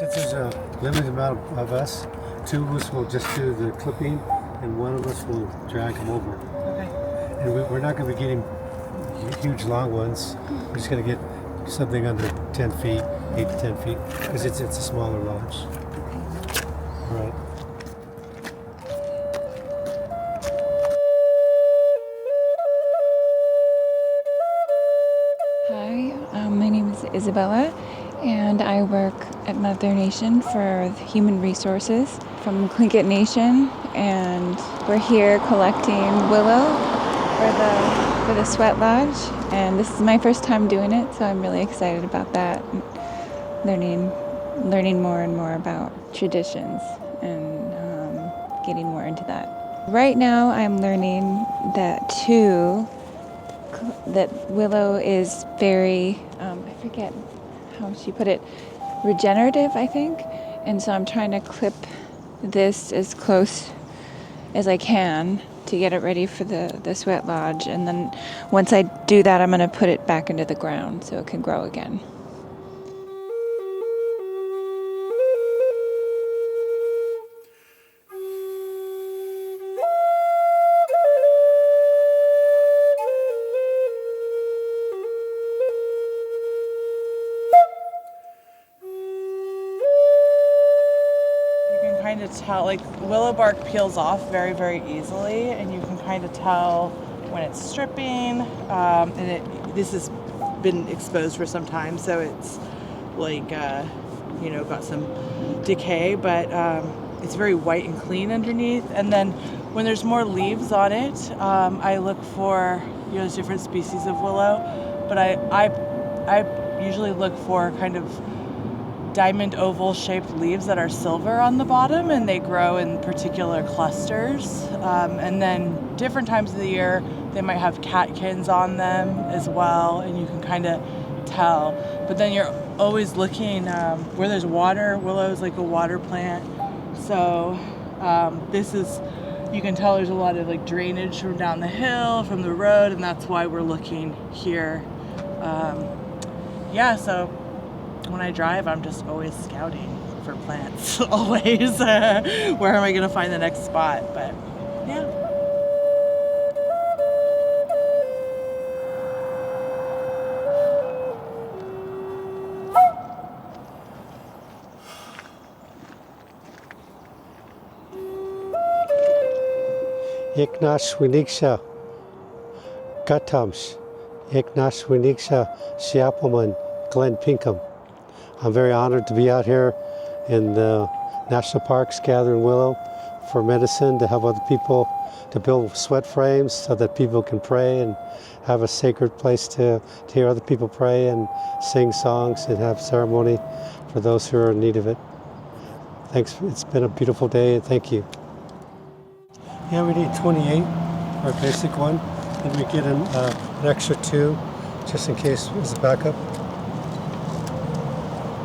Since there's a limited amount of us, two of us will just do the clipping and one of us will drag them over. Okay. And we're not going to be getting huge long ones. We're just going to get something under 10 feet, 8 to 10 feet, because it's a smaller launch. Right. Hi, my name is Isabella, and I work at Mother Nation for Human Resources from Tlingit Nation, and we're here collecting willow for the Sweat Lodge, and this is my first time doing it, so I'm really excited about that, learning more and more about traditions and getting more into that. Right now I'm learning that willow is very, I forget how she put it, regenerative, I think. And so I'm trying to clip this as close as I can to get it ready for the Sweat Lodge. And then once I do that, I'm going to put it back into the ground so it can grow again. Kind of tell, like, willow bark peels off very, very easily, and you can kind of tell when it's stripping. This has been exposed for some time, so it's like got some decay, but it's very white and clean underneath. And then when there's more leaves on it, I look for there's different species of willow, but I usually look for kind of diamond oval shaped leaves that are silver on the bottom, and they grow in particular clusters, and then different times of the year they might have catkins on them as well, and you can kind of tell. But then you're always looking where there's water. Willow is like a water plant, so you can tell there's a lot of like drainage from down the hill, from the road, and that's why we're looking here. So when I drive, I'm just always scouting for plants, always. Where am I going to find the next spot? But yeah. Iknash Winiksha Gatams, Iknash Winiksha Shiapaman, Glen Pinkham. I'm very honored to be out here in the national parks gathering willow for medicine, to help other people, to build sweat frames so that people can pray and have a sacred place to hear other people pray and sing songs and have ceremony for those who are in need of it. Thanks. It's been a beautiful day, and thank you. Yeah, we need 28, our basic one, and we get an extra 2 just in case as a backup.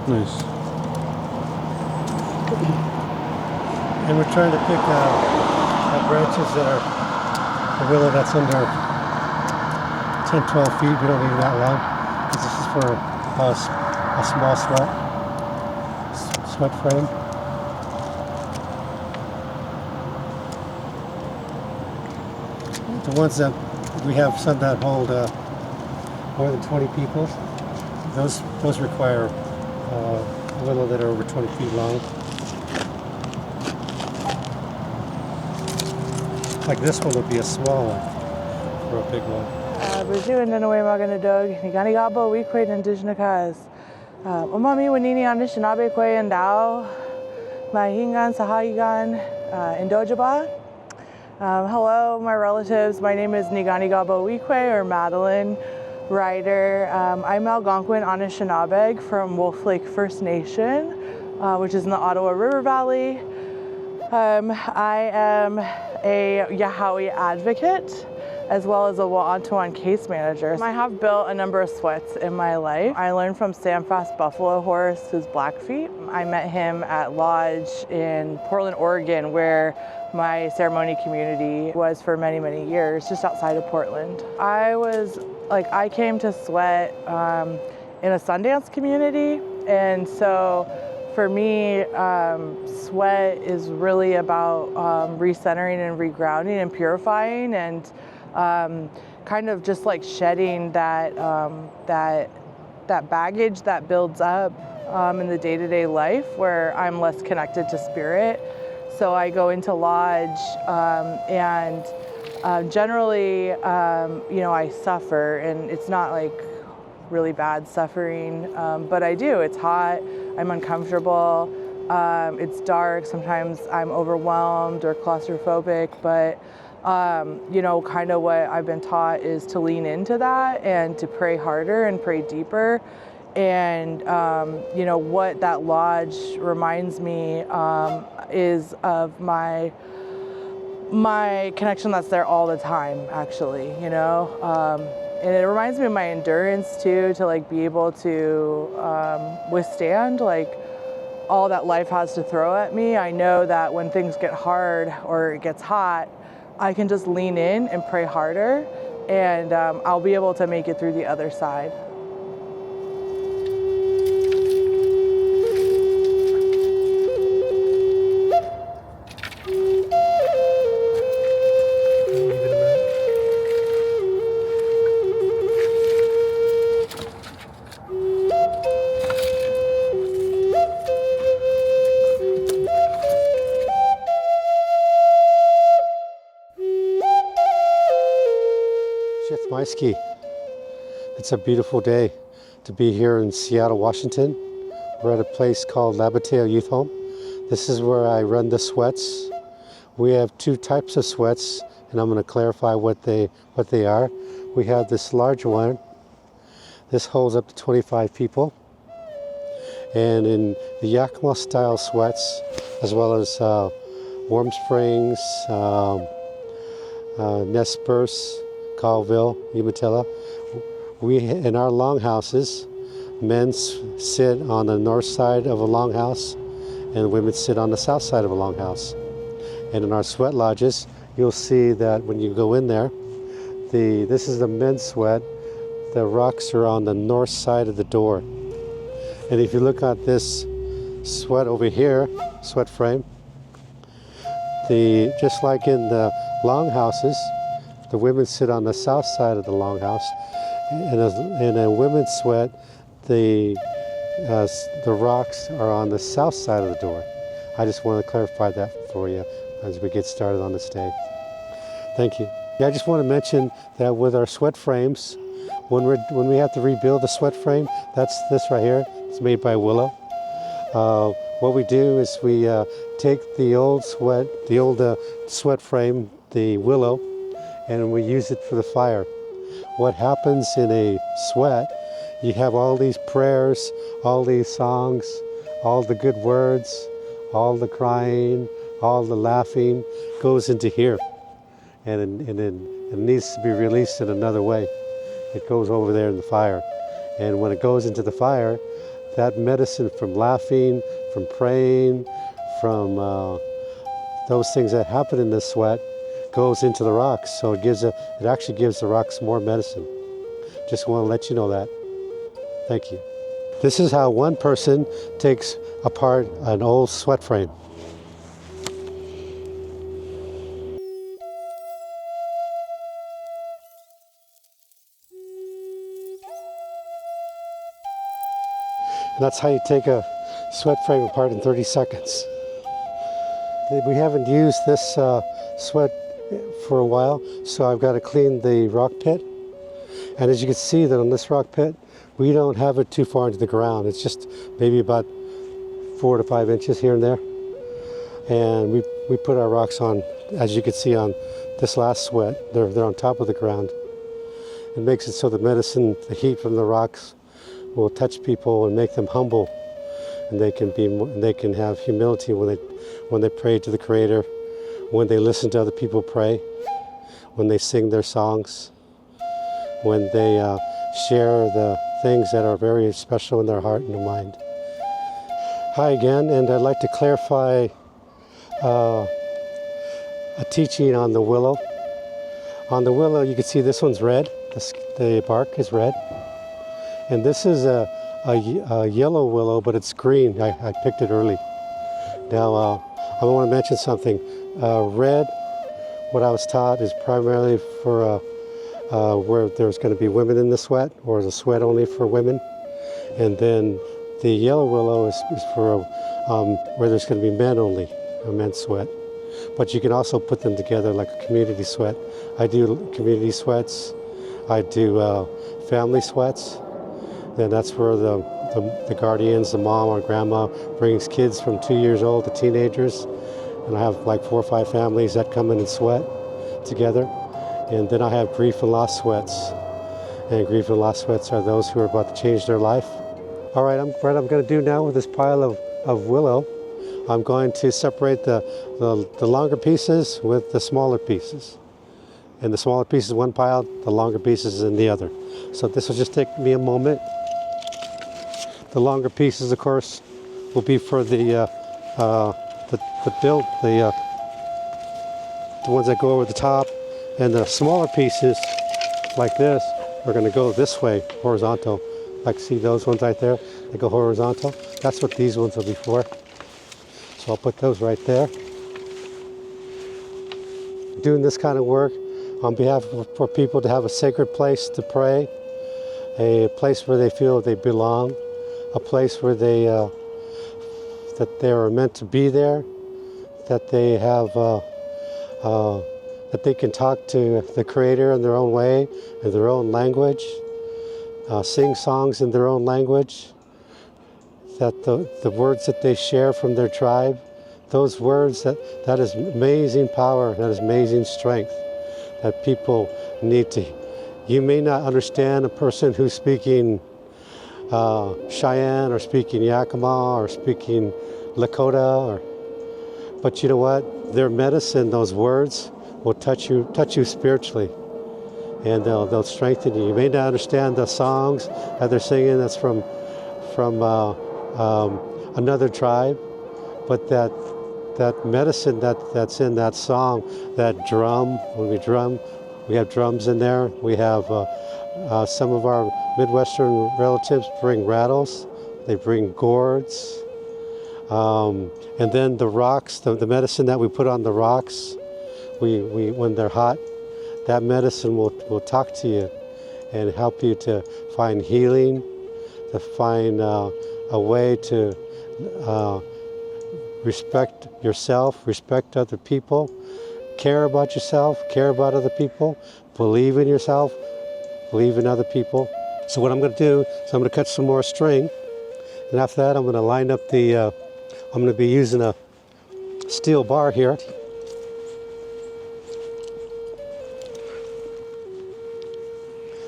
Nice. And we're trying to pick branches that are a willow that's under 10, 12 feet. We don't need that long, because this is for a small sweat frame. The ones that we have, some that hold more than 20 people, those require willow that are over 20 feet long. Like this one would be a small one for a big one. Brazil na nawe magana dog ni gani gabo we quite indigenous cause. Umami wanini Anishinaabe kwe andao mahingan sahayigan indojaba. Hello, my relatives. My name is Nigani Gabo Wikwe, or Madeline Ryder. I'm Algonquin Anishinaabe from Wolf Lake First Nation, which is in the Ottawa River Valley. I am a Yahawi advocate, as well as a Wa'antuan case manager. I have built a number of sweats in my life. I learned from Samfast Buffalo Horse, who's Blackfeet. I met him at Lodge in Portland, Oregon, where my ceremony community was for many, many years, just outside of Portland. I came to Sweat in a Sundance community, and so For me, sweat is really about recentering and regrounding and purifying, and kind of just like shedding that baggage that builds up in the day-to-day life where I'm less connected to spirit. So I go into lodge and generally, I suffer, and it's not like really bad suffering, but I do. It's hot, I'm uncomfortable, it's dark, sometimes I'm overwhelmed or claustrophobic, but kind of what I've been taught is to lean into that and to pray harder and pray deeper. And, what that lodge reminds me is of my connection that's there all the time, actually, and it reminds me of my endurance too, to like be able to withstand like all that life has to throw at me. I know that when things get hard or it gets hot, I can just lean in and pray harder, and I'll be able to make it through the other side. It's a beautiful day to be here in Seattle, Washington. We're at a place called Labateo Youth Home. This is where I run the sweats. We have two types of sweats, and I'm going to clarify what they are. We have this large one. This holds up to 25 people. And in the Yakima style sweats, as well as Warm Springs, Nez Perce, Colville, Umatilla, we in our longhouses, men sit on the north side of a longhouse and women sit on the south side of a longhouse. And in our sweat lodges, you'll see that when you go in there, this is the men's sweat. The rocks are on the north side of the door. And if you look at this sweat over here, sweat frame, just like in the longhouses, the women sit on the south side of the longhouse. In a women's sweat, the rocks are on the south side of the door. I just want to clarify that for you as we get started on this day. Thank you. Yeah, I just want to mention that with our sweat frames, when we have to rebuild the sweat frame, that's this right here. It's made by Willow. What we do is we take the old sweat frame, the Willow, and we use it for the fire. What happens in a sweat, you have all these prayers, all these songs, all the good words, all the crying, all the laughing goes into here. And it needs to be released in another way. It goes over there in the fire. And when it goes into the fire, that medicine from laughing, from praying, from those things that happen in the sweat goes into the rocks. So it actually gives the rocks more medicine. Just want to let you know that. Thank you. This is how one person takes apart an old sweat frame. And that's how you take a sweat frame apart in 30 seconds. We haven't used this sweat for a while, so I've got to clean the rock pit. And as you can see that on this rock pit, we don't have it too far into the ground. It's just maybe about 4 to 5 inches here and there. And we put our rocks on, as you can see on this last sweat, they're on top of the ground. It makes it so the medicine, the heat from the rocks will touch people and make them humble. And they can have humility when they pray to the Creator, when they listen to other people pray, when they sing their songs, when they share the things that are very special in their heart and their mind. Hi again, and I'd like to clarify a teaching on the willow. On the willow, you can see this one's red. The bark is red. And this is a a yellow willow, but it's green. I picked it early. Now, I want to mention something. Red, what I was taught, is primarily for where there's going to be women in the sweat, or the sweat only for women. And then the yellow willow is for where there's going to be men only, a men's sweat. But you can also put them together like a community sweat. I do community sweats. I do family sweats. Then that's where the guardians, the mom or grandma, brings kids from 2 years old to teenagers. And I have like 4 or 5 families that come in and sweat together. And then I have grief and loss sweats. And grief and loss sweats are those who are about to change their life. All right, what I'm going to do now with this pile of willow, I'm going to separate the longer pieces with the smaller pieces. And the smaller pieces in one pile, the longer pieces in the other. So this will just take me a moment. The longer pieces, of course, will be for the ones that go over the top, and the smaller pieces, like this, are going to go this way, horizontal. Like, see those ones right there? They go horizontal. That's what these ones will be for. So I'll put those right there. Doing this kind of work on behalf of, for people to have a sacred place to pray, a place where they feel they belong, a place where they that they are meant to be there, that they have that they can talk to the Creator in their own way, in their own language, sing songs in their own language, that the words that they share from their tribe, those words, that is amazing power, that is amazing strength that people need to. You may not understand a person who's speaking Cheyenne or speaking Yakima or speaking Lakota, but you know what? Their medicine, those words, will touch you spiritually, and they'll strengthen you. You may not understand the songs that they're singing. That's from another tribe, but that medicine that's in that song, that drum. When we drum, we have drums in there. We have some of our Midwestern relatives bring rattles. They bring gourds. And then the rocks, the medicine that we put on the rocks, we when they're hot, that medicine will talk to you and help you to find healing, to find a way to respect yourself, respect other people, care about yourself, care about other people, believe in yourself, believe in other people. So what I'm going to do is I'm going to cut some more string, and after that I'm going to line up I'm going to be using a steel bar here.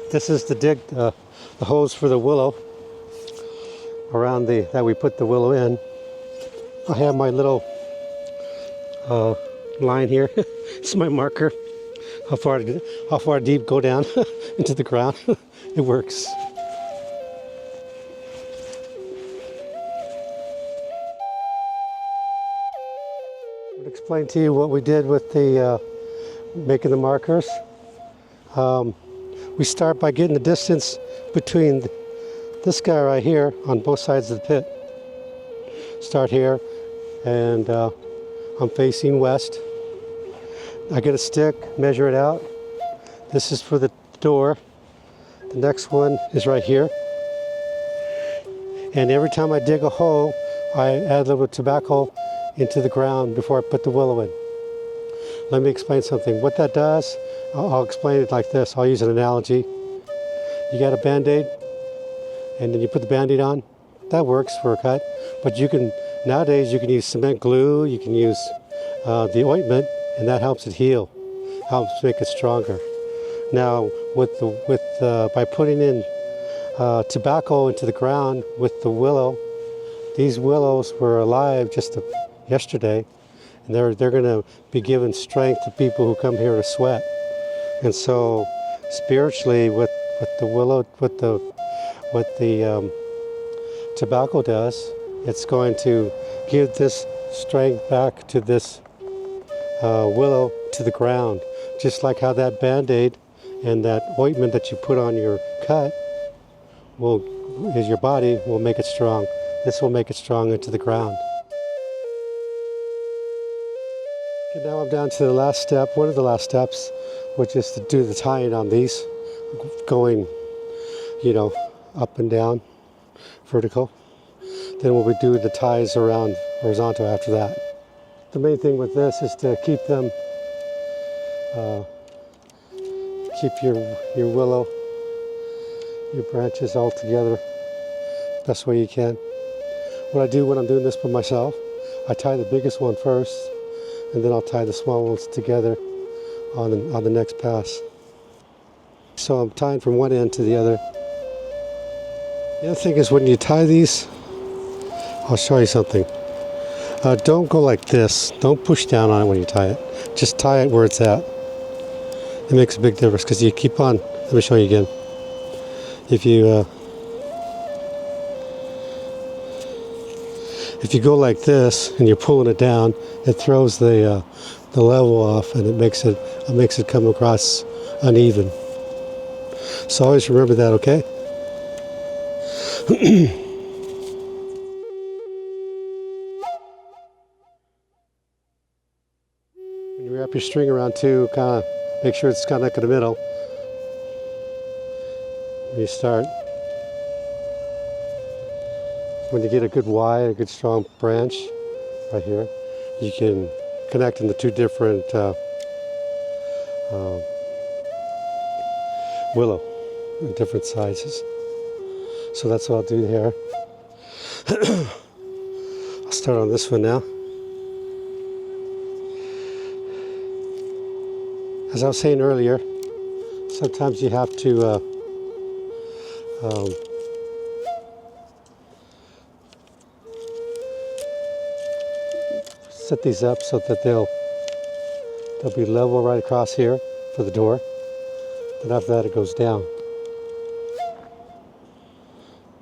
This is to dig the holes for the willow around that we put the willow in. I have my little line here. It's my marker. How far deep go down into the ground. It works. I'll explain to you what we did with the making the markers. We start by getting the distance between this guy right here on both sides of the pit. Start here, and I'm facing west. I get a stick, measure it out. This is for the door. The next one is right here. And every time I dig a hole, I add a little bit of tobacco into the ground before I put the willow in. Let me explain something. What that does, I'll explain it like this. I'll use an analogy. You got a Band-Aid, and then you put the Band-Aid on. That works for a cut. But nowadays you can use cement glue, you can use the ointment, and that helps it heal, helps make it stronger. Now, by putting in tobacco into the ground with the willow, these willows were alive just yesterday, and they're going to be giving strength to people who come here to sweat. And so, spiritually, what the willow, what the tobacco does, it's going to give this strength back to this willow, to the ground, just like how that Band-Aid and that ointment that you put on your cut is your body will make it strong. This will make it strong into the ground. Okay, now I'm down to the last step, one of the last steps, which is to do the tying on these, going, up and down, vertical. Then we'll be doing the ties around horizontal after that. The main thing with this is to keep them, keep your willow, your branches all together best way you can. What I do when I'm doing this by myself, I tie the biggest one first, and then I'll tie the small ones together on the next pass. So I'm tying from one end to the other. The other thing is when you tie these, I'll show you something. Don't go like this. Don't push down on it when you tie it. Just tie it where it's at. It makes a big difference because you keep on. Let me show you again. If you go like this and you're pulling it down, it throws the level off, and it makes it come across uneven. So always remember that, okay? When you wrap your string around too, kind of make sure it's kind of like in the middle. When you start, when you get a good Y, a good strong branch right here, you can connect in the two different willow in different sizes. So that's what I'll do here. I'll start on this one now. As I was saying earlier, sometimes you have to set these up so that they'll be level right across here for the door. Then after that it goes down.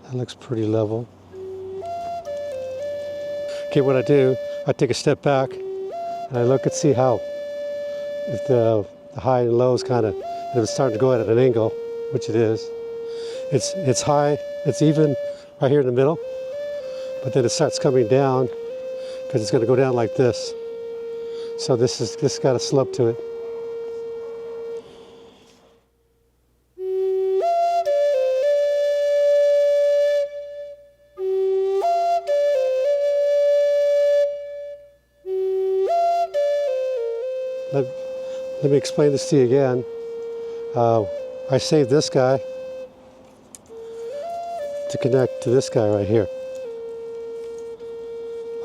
That looks pretty level. Okay, what I do, I take a step back and I look and see how, if the high and low is kind of, if it's starting to go at an angle, which it is. It's high, it's even right here in the middle, but then it starts coming down because it's going to go down like this. So this got a slope to it. Let me explain this to you again. I saved this guy to connect to this guy right here,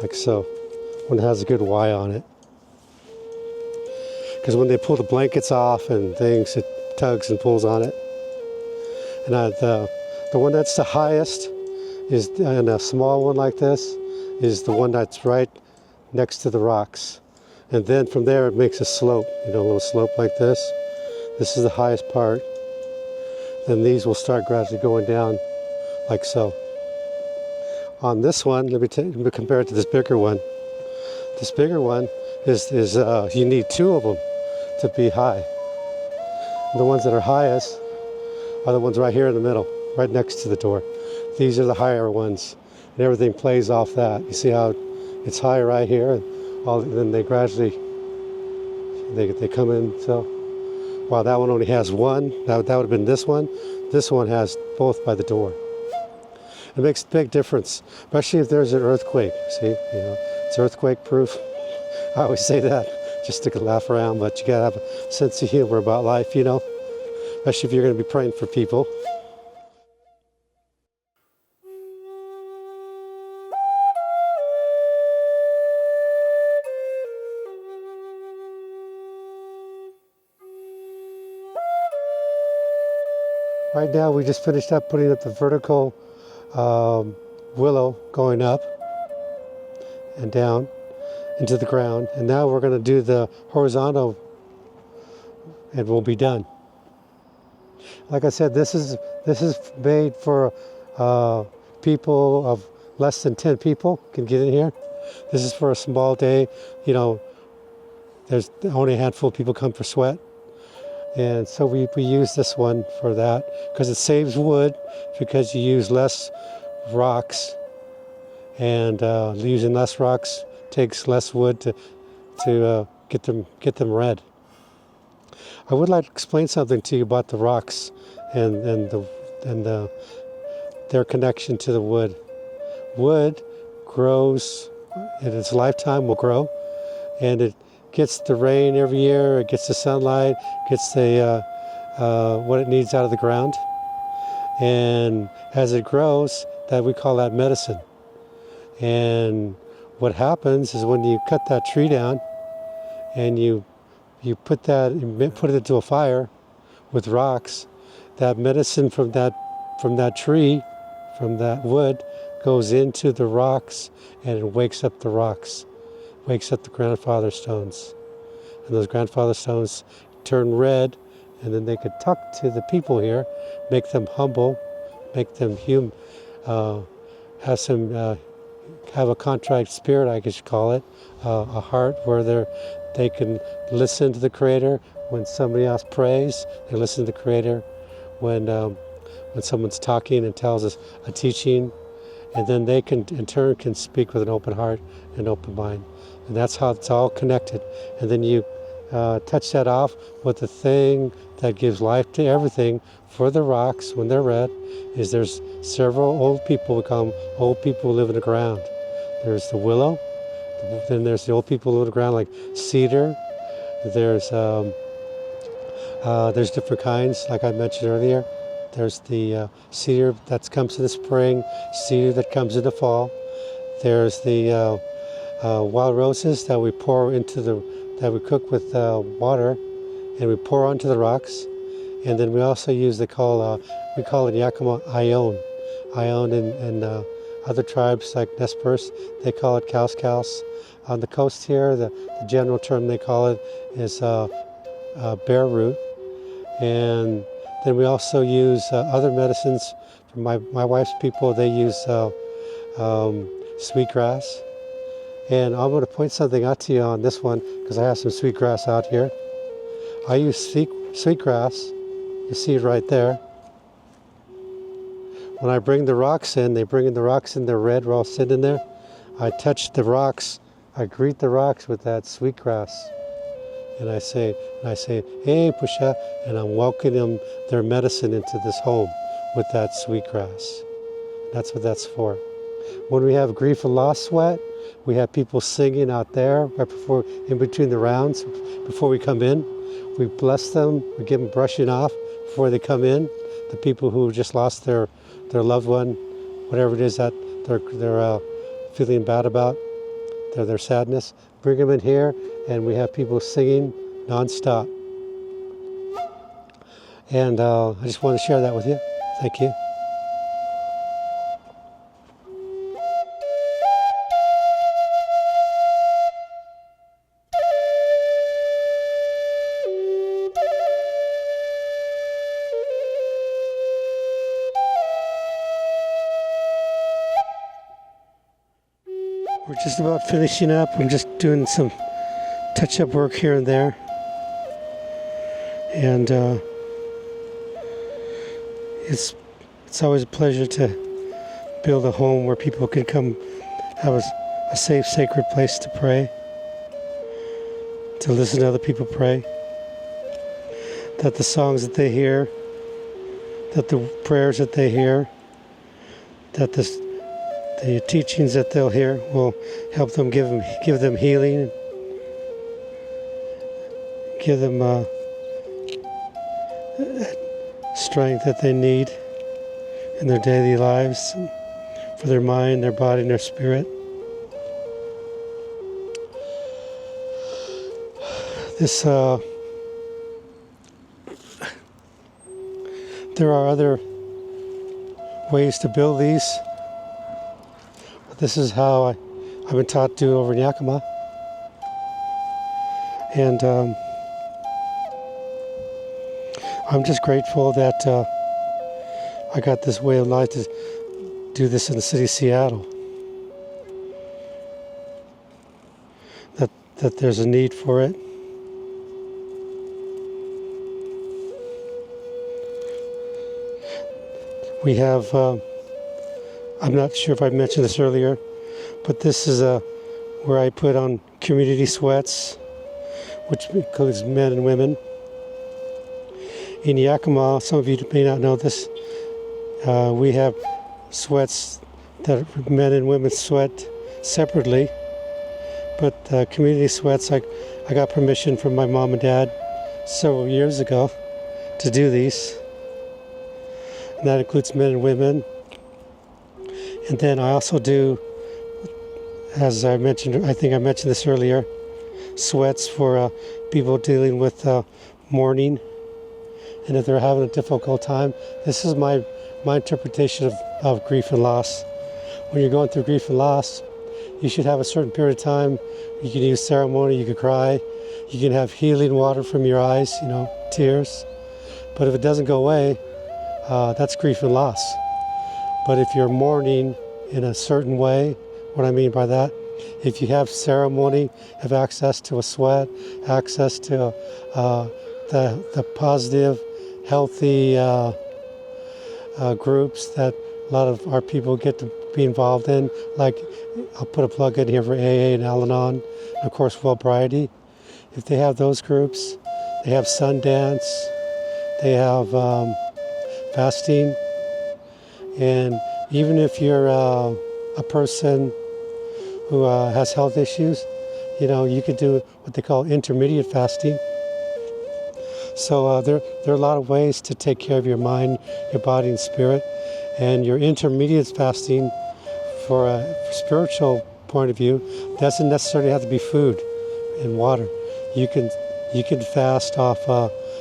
like so, when it has a good Y on it. Because when they pull the blankets off and things, it tugs and pulls on it. And the one that's the highest is, and a small one like this, is the one that's right next to the rocks. And then from there it makes a slope, a little slope like this. This is the highest part. Then these will start gradually going down like so. On this one, let me compare it to this bigger one. This bigger one is you need two of them to be high. The ones that are highest are the ones right here in the middle, right next to the door. These are the higher ones, and everything plays off that. You see how it's high right here, and then they gradually they come in. So while that one only has one, that would have been this one. This one has both by the door. It makes a big difference, especially if there's an earthquake. See, it's earthquake proof. I always say that just to laugh around, but you gotta have a sense of humor about life, especially if you're going to be praying for people. Right now we just finished up putting up the vertical willow going up and down into the ground, and now we're going to do the horizontal and we'll be done. Like I said, this is made for people of less than 10 people can get in here. This is for a small day. There's only a handful of people come for sweat. And so we use this one for that because it saves wood because you use less rocks, and using less rocks takes less wood to get them red. I would like to explain something to you about the rocks and their connection to the wood. Wood grows in its lifetime, will grow, and it gets the rain every year. It gets the sunlight, gets the what it needs out of the ground, and as it grows, that we call that medicine. And what happens is when you cut that tree down and you put it into a fire with rocks, that medicine from that tree, from that wood, goes into the rocks, and it wakes up the rocks, wakes up the grandfather stones. And those grandfather stones turn red, and then they could talk to the people here, make them humble, make them have a contrite spirit, I guess you call it, a heart where they can listen to the Creator. When somebody else prays, they listen to the Creator. When someone's talking and tells us a teaching, and then they can, in turn, can speak with an open heart and open mind. And that's how it's all connected. And then you touch that off with the thing that gives life to everything for the rocks when they're red, is there's several old people, we call them old people who live in the ground. There's the willow, then there's the old people who live in the ground like cedar. There's different kinds, like I mentioned earlier. There's the cedar that comes in the spring, cedar that comes in the fall. There's the wild roses that we that we cook with water, and we pour onto the rocks. And then we also use we call it Yakima ione. Ione in other tribes like Nez Perce, they call it kaus. On the coast here, the general term they call it is bear root. And then we also use other medicines. For my wife's people, they use sweetgrass. And I'm going to point something out to you on this one because I have some sweetgrass out here. I use sweetgrass. You see it right there. When I bring the rocks in, they bring in the rocks in, they're red, we're all sitting in there. I touch the rocks, I greet the rocks with that sweetgrass. And I say, hey, Pusha, and I'm welcoming their medicine into this home with that sweetgrass. That's what that's for. When we have grief and loss sweat, we have people singing out there right before, in between the rounds, before we come in. We bless them, we give them brushing off before they come in. The people who just lost their loved one, whatever it is that they're feeling bad about, their sadness, bring them in here, and we have people singing nonstop. And I just want to share that with you. Thank you. We're just about finishing up. I'm just doing some touch-up work here and there. And it's always a pleasure to build a home where people can come have a safe, sacred place to pray, to listen to other people pray, that the songs that they hear, that the prayers that they hear, that the teachings that they'll hear will help them, give them healing, give them strength that they need in their daily lives, for their mind, their body, and their spirit. There are other ways to build these. This is how I've been taught to do over in Yakima. And I'm just grateful that I got this way of life to do this in the city of Seattle. That there's a need for it. We have, I'm not sure if I mentioned this earlier, but this is where I put on community sweats, which includes men and women. In Yakima, some of you may not know this, we have sweats that men and women sweat separately, but community sweats, I got permission from my mom and dad several years ago to do these. And that includes men and women. And then I also do, as I mentioned, I think I mentioned this earlier, sweats for people dealing with mourning. And if they're having a difficult time, this is my interpretation of grief and loss. When you're going through grief and loss, you should have a certain period of time. You can use ceremony, you can cry, you can have healing water from your eyes, tears. But if it doesn't go away, that's grief and loss. But if you're mourning in a certain way, what I mean by that, if you have ceremony, have access to a sweat, access to the positive, healthy groups that a lot of our people get to be involved in, like I'll put a plug in here for AA and Al-Anon, and of course Wellbriety. If they have those groups, they have Sundance, they have fasting, and even if you're a person who has health issues, you could do what they call intermediate fasting. So there are a lot of ways to take care of your mind, your body, and spirit. And your intermediate fasting, for a spiritual point of view, doesn't necessarily have to be food and water. You can fast off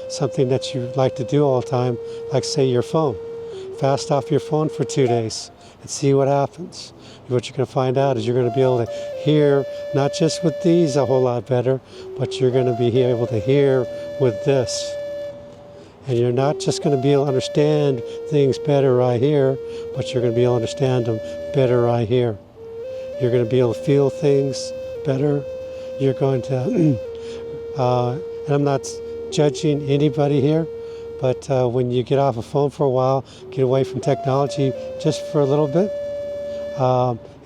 something that you like to do all the time, like say your phone. Fast off your phone for 2 days and see what happens. What you're going to find out is you're going to be able to hear, not just with these a whole lot better, but you're going to be able to hear with this. And you're not just going to be able to understand things better right here, but you're going to be able to understand them better right here. You're going to be able to feel things better. You're going to, and I'm not judging anybody here, but when you get off a phone for a while, get away from technology just for a little bit,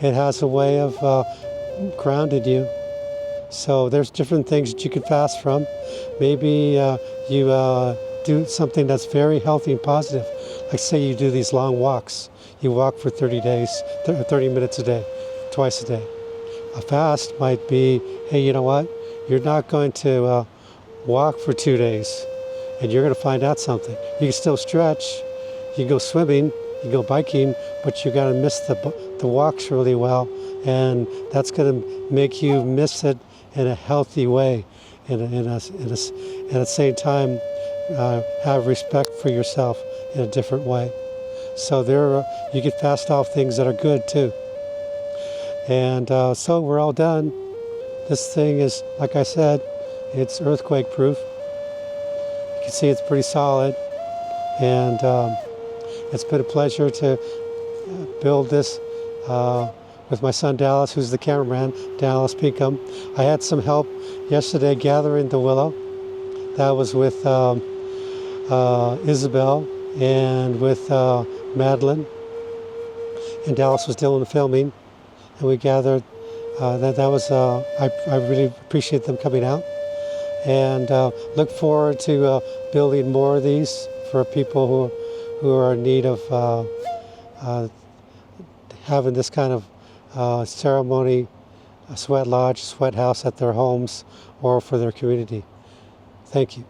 it has a way of grounding you. So there's different things that you can fast from. Maybe you do something that's very healthy and positive. Like say you do these long walks. You walk for 30 days, 30 minutes a day, twice a day. A fast might be, hey, you know what? You're not going to walk for 2 days, and you're going to find out something. You can still stretch, you can go swimming, you can go biking, but you're going to miss the walks really well, and that's going to make you miss it in a healthy way, and at the same time, have respect for yourself in a different way. So you can fast off things that are good too. And so we're all done. This thing is, like I said, it's earthquake proof. You can see it's pretty solid. And it's been a pleasure to build this with my son Dallas, who's the cameraman, Dallas Pinkham. I had some help yesterday gathering the willow. That was with Isabel and with Madeline. And Dallas was doing the filming. And we gathered, that was, I really appreciate them coming out. And look forward to building more of these for people who are in need of having this kind of ceremony, a sweat lodge, sweat house at their homes or for their community. Thank you.